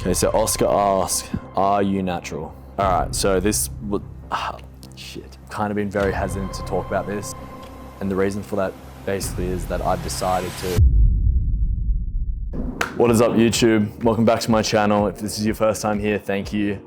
Okay, so Oscar asks, are you natural? All right, so this would, kind of been very hesitant to talk about this. And the reason for that basically is that I've decided to. What is up, YouTube? Welcome back to my channel. If this is your first time here, thank you.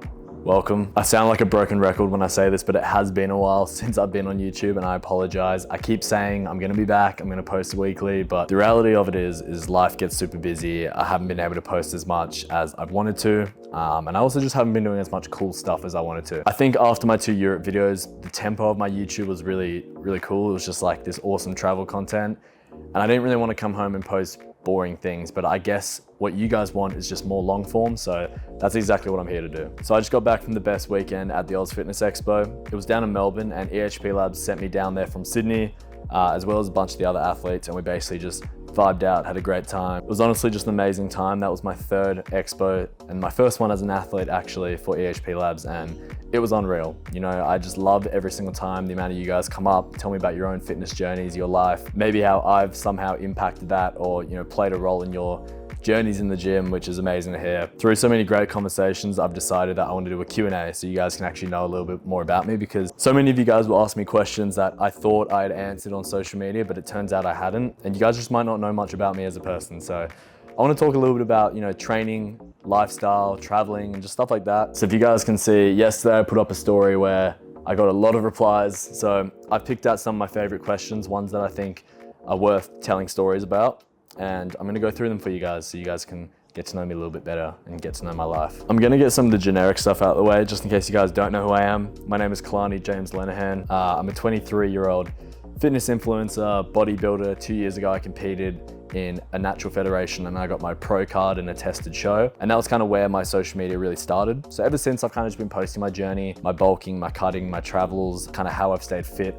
Welcome. I sound like a broken record when I say this, but it has been a while since I've been on YouTube and I apologize. I keep saying I'm gonna be back, I'm gonna post weekly, but the reality of it is life gets super busy. I haven't been able to post as much as I've wanted to. And I also just haven't been doing as much cool stuff as I wanted to. I think after my 2 Europe videos, the tempo of my YouTube was really cool. It was just like this awesome travel content. And I didn't really want to come home and post boring things, but I guess what you guys want is just more long form, so that's exactly what I'm here to do. So I just got back from the best weekend at the Oz Fitness Expo. It was down in Melbourne and EHP Labs sent me down there from Sydney, as well as a bunch of the other athletes, and we basically just vibed out, had a great time. It was honestly just an amazing time. That was my third expo and my first one as an athlete actually for EHP Labs, and it was unreal. You know, I just loved every single time the amount of you guys come up, tell me about your own fitness journeys, your life, maybe how I've somehow impacted that or, you know, played a role in your journeys in the gym, which is amazing to hear. Through so many great conversations, I've decided that I want to do a Q&A so you guys can actually know a little bit more about me, because so many of you guys will ask me questions that I thought I had answered on social media, but it turns out I hadn't. And you guys just might not know much about me as a person. So I want to talk a little bit about, you know, training, lifestyle, traveling, and just stuff like that. So if you guys can see, yesterday I put up a story where I got a lot of replies. So I picked out some of my favorite questions, ones that I think are worth telling stories about. And I'm gonna go through them for you guys so you guys can get to know me a little bit better and get to know my life. I'm gonna get some of the generic stuff out of the way, just in case you guys don't know who I am. My name is Kalani James Lenehan. I'm a 23-year-old fitness influencer, bodybuilder. 2 years ago, I competed in a natural federation and I got my pro card in a tested show. And that was kind of where my social media really started. So ever since, I've kind of just been posting my journey, my bulking, my cutting, my travels, kind of how I've stayed fit,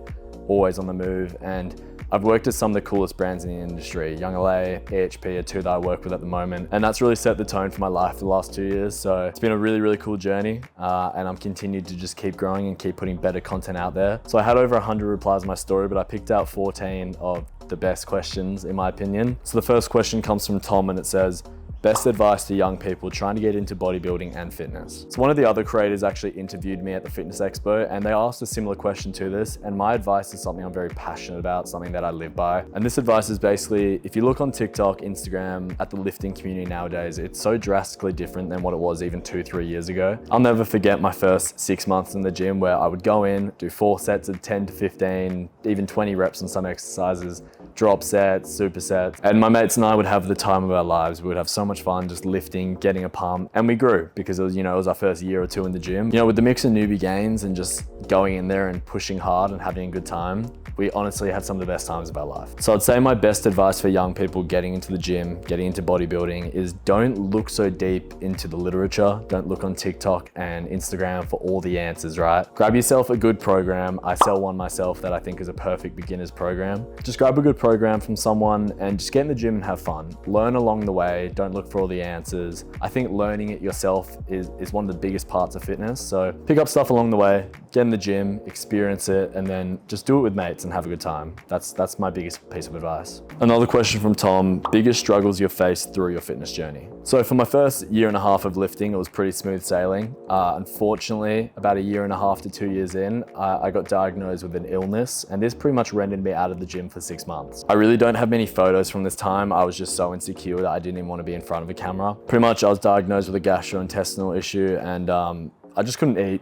always on the move. And I've worked at some of the coolest brands in the industry. Young LA, EHP are two that I work with at the moment. And that's really set the tone for my life for the last 2 years. So it's been a really cool journey. And I'm continued to just keep growing and keep putting better content out there. So I had over 100 replies to my story, but I picked out 14 of the best questions in my opinion. So the first question comes from Tom and it says, best advice to young people trying to get into bodybuilding and fitness. So one of the other creators actually interviewed me at the Fitness Expo and they asked a similar question to this, and my advice is something I'm very passionate about, something that I live by. And this advice is basically, if you look on TikTok, Instagram, at the lifting community nowadays, it's so drastically different than what it was even 2-3 years ago. I'll never forget my first 6 months in the gym where I would go in, do 4 sets of 10 to 15, even 20 reps on some exercises, drop sets, supersets. And my mates and I would have the time of our lives. We would have so much fun just lifting, getting a pump, and we grew because it was, you know, it was our first year or two in the gym. You know, with the mix of newbie gains and just going in there and pushing hard and having a good time, we honestly had some of the best times of our life. So I'd say my best advice for young people getting into the gym, getting into bodybuilding is don't look so deep into the literature. Don't look on TikTok and Instagram for all the answers, right? Grab yourself a good program. I sell one myself that I think is a perfect beginner's program. Just grab a good program from someone and just get in the gym and have fun. Learn along the way. Don't look for all the answers. I think learning it yourself is one of the biggest parts of fitness. So pick up stuff along the way, get in the gym, experience it, and then just do it with mates and have a good time. That's my biggest piece of advice. Another question from Tom, biggest struggles you've faced through your fitness journey. So for my first year and a half of lifting, it was pretty smooth sailing. Unfortunately, about 1.5 to 2 years in, I got diagnosed with an illness, and this pretty much rendered me out of the gym for 6 months. I really don't have many photos from this time. I was just so insecure that I didn't even want to be in front of a camera. Pretty much I was diagnosed with a gastrointestinal issue and I just couldn't eat.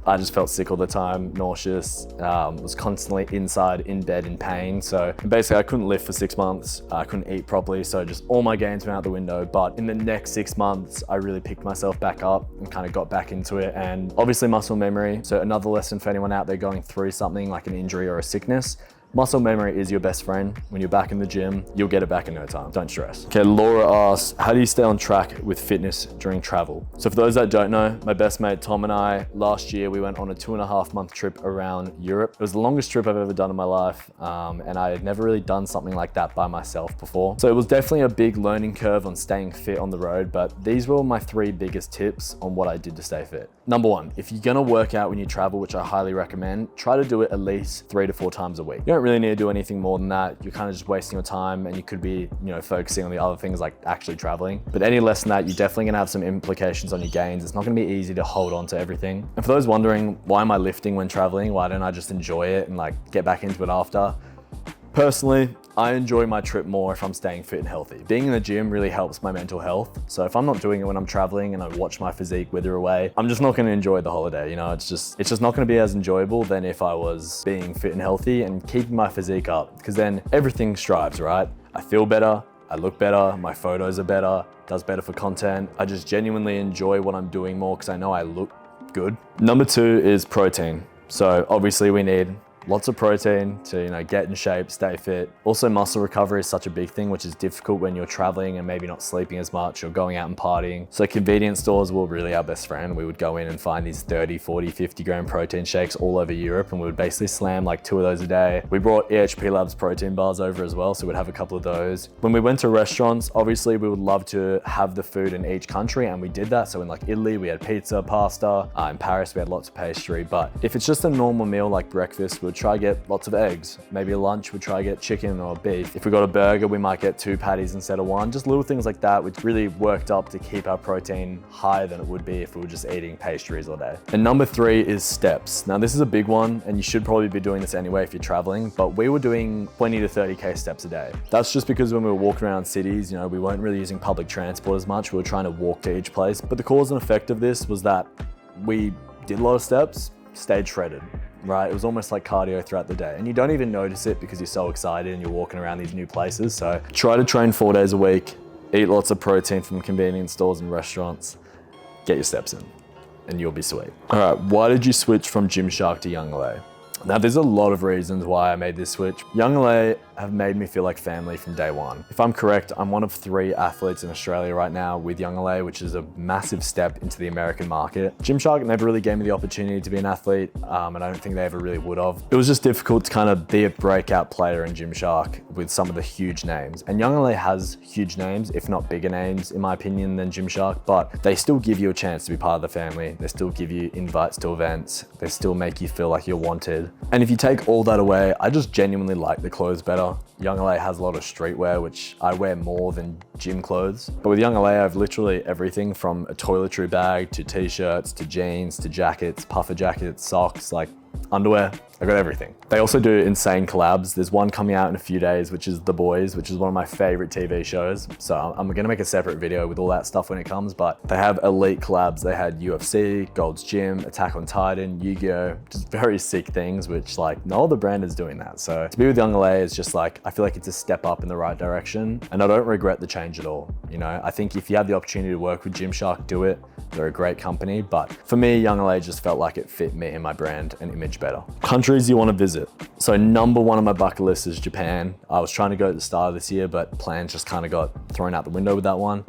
I just felt sick all the time, nauseous, was constantly inside in bed in pain. So basically I couldn't lift for 6 months. I couldn't eat properly. So just all my gains went out the window. But in the next 6 months, I really picked myself back up and kind of got back into it. And obviously muscle memory. So another lesson for anyone out there going through something like an injury or a sickness, muscle memory is your best friend. When you're back in the gym, you'll get it back in no time. Don't stress. Okay, Laura asks, how do you stay on track with fitness during travel? So for those that don't know, my best mate Tom and I, last year we went on a 2.5-month trip around Europe. It was the longest trip I've ever done in my life. And I had never really done something like that by myself before. So it was definitely a big learning curve on staying fit on the road, but these were my 3 biggest tips on what I did to stay fit. Number 1, if you're gonna work out when you travel, which I highly recommend, try to do it at least 3 to 4 times a week. You don't really need to do anything more than that. You're kind of just wasting your time, and you could be, focusing on the other things like actually traveling. But any less than that, you're definitely gonna have some implications on your gains. It's not gonna be easy to hold on to everything. And for those wondering, why am I lifting when traveling? Why don't I just enjoy it and like get back into it after? Personally, I enjoy my trip more if I'm staying fit and healthy. Being in the gym really helps my mental health. So if I'm not doing it when I'm traveling and I watch my physique wither away, I'm just not gonna enjoy the holiday. It's just not gonna be as enjoyable than if I was being fit and healthy and keeping my physique up, because then everything strives, right? I feel better, I look better, my photos are better, does better for content. I just genuinely enjoy what I'm doing more because I know I look good. Number 2 is protein. So obviously we need lots of protein to get in shape, stay fit. Also, muscle recovery is such a big thing, which is difficult when you're traveling and maybe not sleeping as much or going out and partying. So convenience stores were really our best friend. We would go in and find these 30, 40, 50 gram protein shakes all over Europe, and we would basically slam like 2 of those a day. We brought EHP Labs protein bars over as well, so we'd have a couple of those. When we went to restaurants, obviously we would love to have the food in each country, and we did that. So in like Italy, we had pizza, pasta. In Paris, we had lots of pastry. But if it's just a normal meal like breakfast, we'd try to get lots of eggs. Maybe a lunch, we'd try to get chicken or beef. If we got a burger, we might get 2 patties instead of 1. Just little things like that, which really worked up to keep our protein higher than it would be if we were just eating pastries all day. And number 3 is steps. Now this is a big one, and you should probably be doing this anyway if you're traveling, but we were doing 20 to 30K steps a day. That's just because when we were walking around cities, we weren't really using public transport as much. We were trying to walk to each place. But the cause and effect of this was that we did a lot of steps, stayed shredded. Right? It was almost like cardio throughout the day, and you don't even notice it because you're so excited and you're walking around these new places. So try to train 4 days a week, eat lots of protein from convenience stores and restaurants, get your steps in, and you'll be sweet. All right, why did you switch from Gymshark to Young LA? Now there's a lot of reasons why I made this switch. Young LA have made me feel like family from day one. If I'm correct, I'm one of 3 athletes in Australia right now with Young LA, which is a massive step into the American market. Gymshark never really gave me the opportunity to be an athlete, and I don't think they ever really would have. It was just difficult to kind of be a breakout player in Gymshark with some of the huge names. And Young LA has huge names, if not bigger names, in my opinion, than Gymshark, but they still give you a chance to be part of the family. They still give you invites to events. They still make you feel like you're wanted. And if you take all that away, I just genuinely like the clothes better. Young LA has a lot of streetwear, which I wear more than gym clothes. But with Young LA, I have literally everything from a toiletry bag to t-shirts to jeans to jackets, puffer jackets, socks, like underwear. I got everything. They also do insane collabs. There's one coming out in a few days, which is The Boys, which is one of my favorite TV shows. So I'm gonna make a separate video with all that stuff when it comes, but they have elite collabs. They had UFC, Gold's Gym, Attack on Titan, Yu-Gi-Oh, just very sick things, which like no other brand is doing that. So to be with Young LA is just like, I feel like it's a step up in the right direction, and I don't regret the change at all. I think if you have the opportunity to work with Gymshark, do it. They're a great company, but for me, Young LA just felt like it fit me and my brand and image better. Countries you want to visit. So number 1 on my bucket list is Japan. I was trying to go at the start of this year, but plans just kind of got thrown out the window with that one.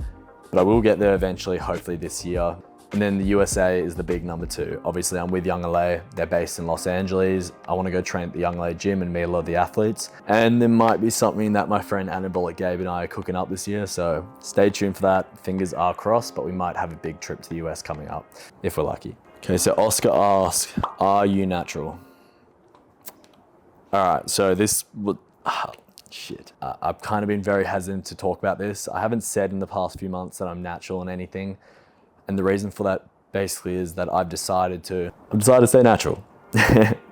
But I will get there eventually, hopefully this year. And then the USA is the big number 2. Obviously I'm with Young LA. They're based in Los Angeles. I want to go train at the Young LA gym and meet a lot of the athletes. And there might be something that my friend Anabolic Gabe and I are cooking up this year. So stay tuned for that. Fingers are crossed, but we might have a big trip to the US coming up if we're lucky. Okay, so Oscar asks, are you natural? All right, so this would, I've kind of been very hesitant to talk about this. I haven't said in the past few months that I'm natural in anything. And the reason for that basically is that I've decided to stay natural.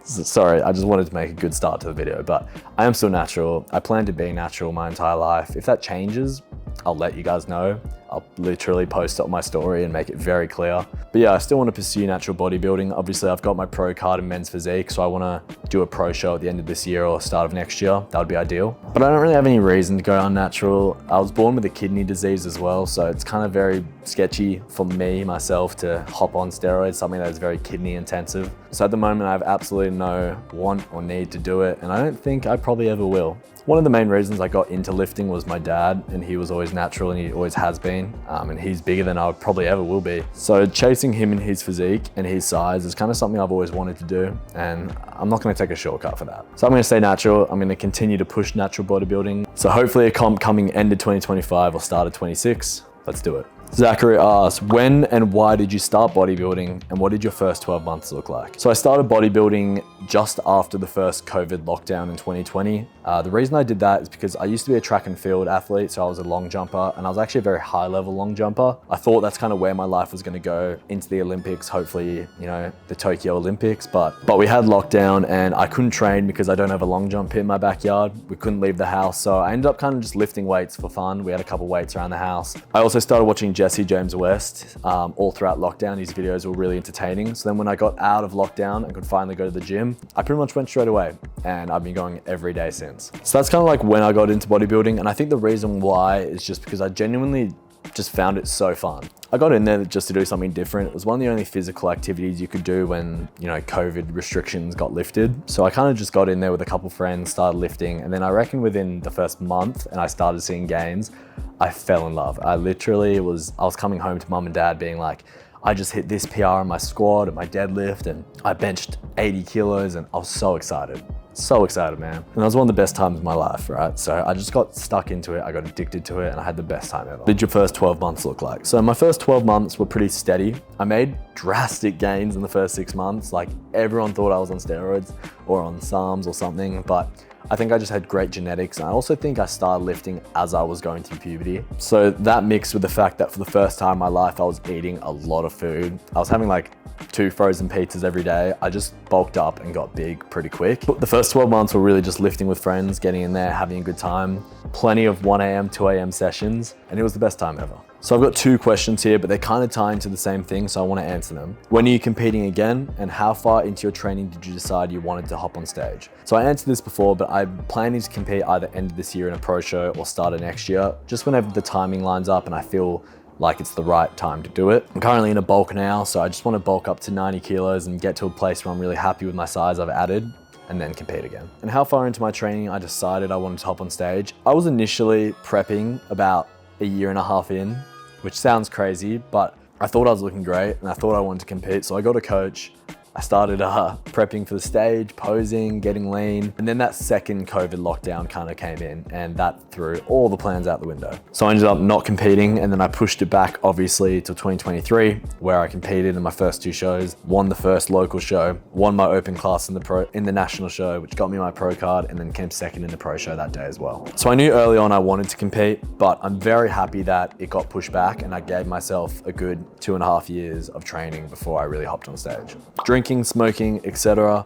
Sorry, I just wanted to make a good start to the video, but I am still natural. I plan to be natural my entire life. If that changes, I'll let you guys know. I'll literally post it on my story and make it very clear. But yeah, I still want to pursue natural bodybuilding. Obviously, I've got my pro card in men's physique, so I want to do a pro show at the end of this year or start of next year. That would be ideal. But I don't really have any reason to go unnatural. I was born with a kidney disease as well, so it's kind of very sketchy for me, myself, to hop on steroids, something that is very kidney intensive. So at the moment, I have absolutely no want or need to do it, and I don't think I probably ever will. One of the main reasons I got into lifting was my dad, and he was always natural and he always has been, and he's bigger than I probably ever will be. So chasing him and his physique and his size is kind of something I've always wanted to do, and I'm not gonna take a shortcut for that. So I'm gonna stay natural. I'm gonna continue to push natural bodybuilding. So hopefully a comp coming end of 2025 or start of 26. Let's do it. Zachary asks, when and why did you start bodybuilding and what did your first 12 months look like? So I started bodybuilding just after the first COVID lockdown in 2020. The reason I did that is because I used to be a track and field athlete, so I was a long jumper and I was actually a very high level long jumper. I thought that's kind of where my life was going to go into the Olympics, hopefully, you know, the Tokyo Olympics, but we had lockdown and I couldn't train because I don't have a long jump pit in my backyard. We couldn't leave the house, so I ended up kind of just lifting weights for fun. We had a couple weights around the house. I also started watching Jesse James West all throughout lockdown. His videos were really entertaining. So then when I got out of lockdown and could finally go to the gym, I pretty much went straight away and I've been going every day since. So that's kind of like when I got into bodybuilding, and I think the reason why is just because I genuinely just found it so fun. I got in there just to do something different. It was one of the only physical activities you could do when, you know, COVID restrictions got lifted. So I kind of just got in there with a couple friends, started lifting, and then I reckon within the first month and I started seeing gains, I fell in love. I was coming home to mum and dad being like, I just hit this PR on my squat and my deadlift and I benched 80 kilos and I was so excited. So excited, man. And that was one of the best times of my life, right? So I just got stuck into it. I got addicted to it and I had the best time ever. What did your first 12 months look like? So my first 12 months were pretty steady. I made drastic gains in the first 6 months. Like everyone thought I was on steroids or on SARMs or something, but I think I just had great genetics. And I also think I started lifting as I was going through puberty. So that mixed with the fact that for the first time in my life, I was eating a lot of food. I was having like 2 frozen pizzas every day. I just bulked up and got big pretty quick. But the first 12 months were really just lifting with friends, getting in there, having a good time. Plenty of 1 a.m., 2 a.m. sessions, and it was the best time ever. So I've got 2 questions here, but they kind of tie into the same thing, so I want to answer them. When are you competing again? And how far into your training did you decide you wanted to hop on stage? So I answered this before, but I'm planning to compete either end of this year in a pro show or start of next year, just whenever the timing lines up and I feel like it's the right time to do it. I'm currently in a bulk now, so I just want to bulk up to 90 kilos and get to a place where I'm really happy with my size I've added, and then compete again. And how far into my training I decided I wanted to hop on stage? I was initially prepping about a year and a half in, which sounds crazy, but I thought I was looking great and I thought I wanted to compete. So I got a coach. I started prepping for the stage, posing, getting lean. And then that second COVID lockdown kind of came in and that threw all the plans out the window. So I ended up not competing, and then I pushed it back obviously to 2023, where I competed in my first 2 shows, won the first local show, won my open class in the national show, which got me my pro card, and then came second in the pro show that day as well. So I knew early on I wanted to compete, but I'm very happy that it got pushed back and I gave myself a good 2.5 years of training before I really hopped on stage. Drinking, smoking, etc.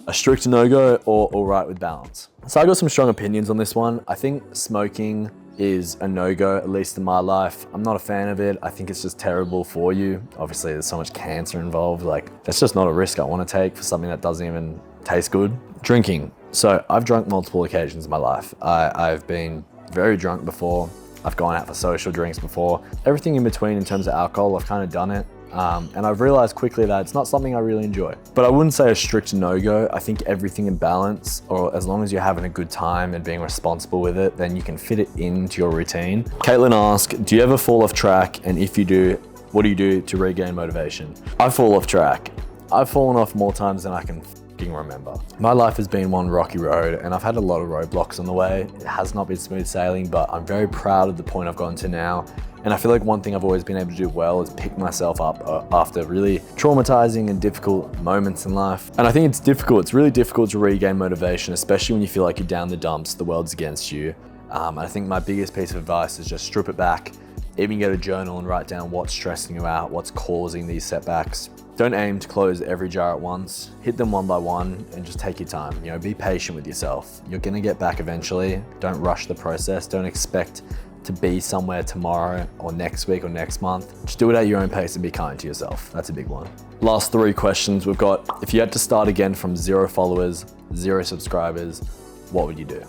A strict no-go or all right with balance? So I got some strong opinions on this one. I think smoking is a no-go, at least in my life. I'm not a fan of it. I think it's just terrible for you. Obviously there's so much cancer involved. Like that's just not a risk I want to take for something that doesn't even taste good. Drinking. So I've drunk multiple occasions in my life. I've been very drunk before. I've gone out for social drinks before. Everything in between in terms of alcohol, I've kind of done it. And I've realized quickly that it's not something I really enjoy. But I wouldn't say a strict no-go. I think everything in balance, or as long as you're having a good time and being responsible with it, then you can fit it into your routine. Caitlin asked, do you ever fall off track? And if you do, what do you do to regain motivation? I fall off track. I've fallen off more times than I can remember. My life has been one rocky road and I've had a lot of roadblocks on the way. It has not been smooth sailing, but I'm very proud of the point I've gotten to now. And I feel like one thing I've always been able to do well is pick myself up after really traumatizing and difficult moments in life. And I think it's really difficult to regain motivation, especially when you feel like you're down the dumps, the world's against you. I think my biggest piece of advice is just strip it back, even get a journal and write down what's stressing you out, what's causing these setbacks. Don't aim to close every jar at once. Hit them one by one and just take your time. You know, be patient with yourself. You're gonna get back eventually. Don't rush the process. Don't expect to be somewhere tomorrow or next week or next month. Just do it at your own pace and be kind to yourself. That's a big one. Last 3 questions we've got. If you had to start again from 0 followers, 0 subscribers, what would you do?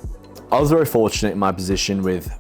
I was very fortunate in my position with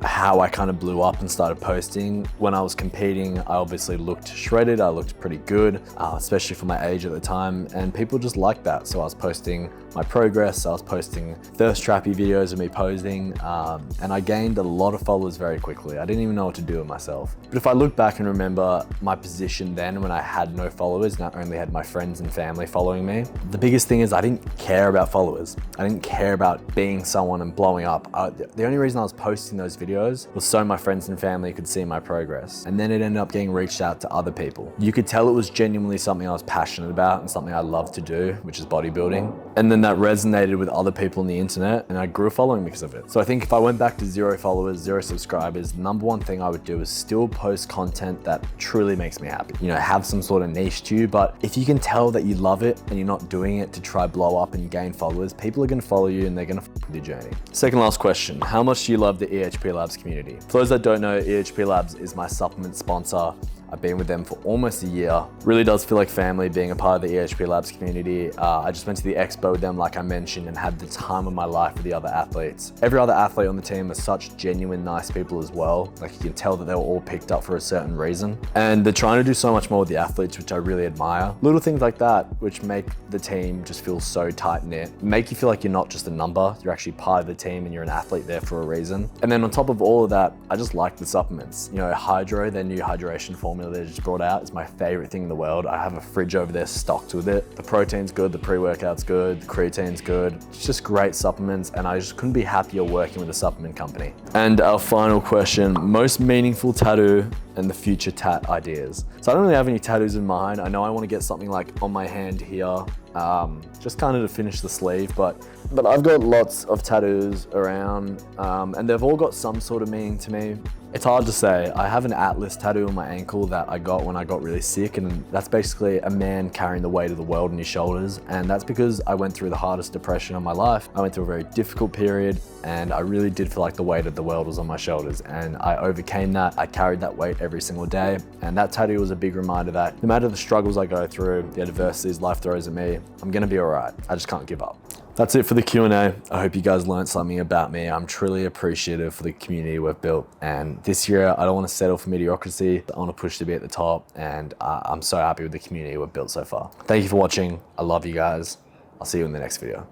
how I kind of blew up and started posting. When I was competing, I obviously looked shredded. I looked pretty good, especially for my age at the time, and people just liked that. So I was posting my progress. I was posting thirst trappy videos of me posing, and I gained a lot of followers very quickly. I didn't even know what to do with myself. But if I look back and remember my position then when I had no followers, and I only had my friends and family following me, the biggest thing is I didn't care about followers. I didn't care about being someone and blowing up. The only reason I was posting those videos videos was so my friends and family could see my progress. And then it ended up getting reached out to other people. You could tell it was genuinely something I was passionate about and something I love to do, which is bodybuilding. And then that resonated with other people on the internet, and I grew a following because of it. So I think if I went back to 0 followers, 0 subscribers, the number one thing I would do is still post content that truly makes me happy. You know, have some sort of niche to you, but if you can tell that you love it and you're not doing it to try blow up and gain followers, people are gonna follow you and they're gonna f with your journey. Second last question, how much do you love the EHP Labs community? For those that don't know, EHP Labs is my supplement sponsor. I've been with them for almost a year. Really does feel like family being a part of the EHP Labs community. I just went to the expo with them, like I mentioned, and had the time of my life with the other athletes. Every other athlete on the team are such genuine, nice people as well. Like you can tell that they were all picked up for a certain reason. And they're trying to do so much more with the athletes, which I really admire. Little things like that, which make the team just feel so tight knit, make you feel like you're not just a number, you're actually part of the team and you're an athlete there for a reason. And then on top of all of that, I just like the supplements. You know, Hydro, their new hydration formula they just brought out is my favorite thing in the world. I have a fridge over there stocked with it. The protein's good, the pre-workout's good, the creatine's good. It's just great supplements, and I just couldn't be happier working with a supplement company. And our final question, most meaningful tattoo and the future tat ideas. So I don't really have any tattoos in mind. I know I want to get something like on my hand here, just kind of to finish the sleeve, but I've got lots of tattoos around, and they've all got some sort of meaning to me. It's hard to say. I have an Atlas tattoo on my ankle that I got when I got really sick, and that's basically a man carrying the weight of the world on his shoulders. And that's because I went through the hardest depression of my life. I went through a very difficult period, and I really did feel like the weight of the world was on my shoulders, and I overcame that. I carried that weight every single day, and that tattoo was a big reminder that no matter the struggles I go through, the adversities life throws at me, I'm gonna be all right. I just can't give up. That's it for the Q&A. I hope you guys learned something about me. I'm truly appreciative for the community we've built. And this year, I don't want to settle for mediocrity. I want to push to be at the top. And I'm so happy with the community we've built so far. Thank you for watching. I love you guys. I'll see you in the next video.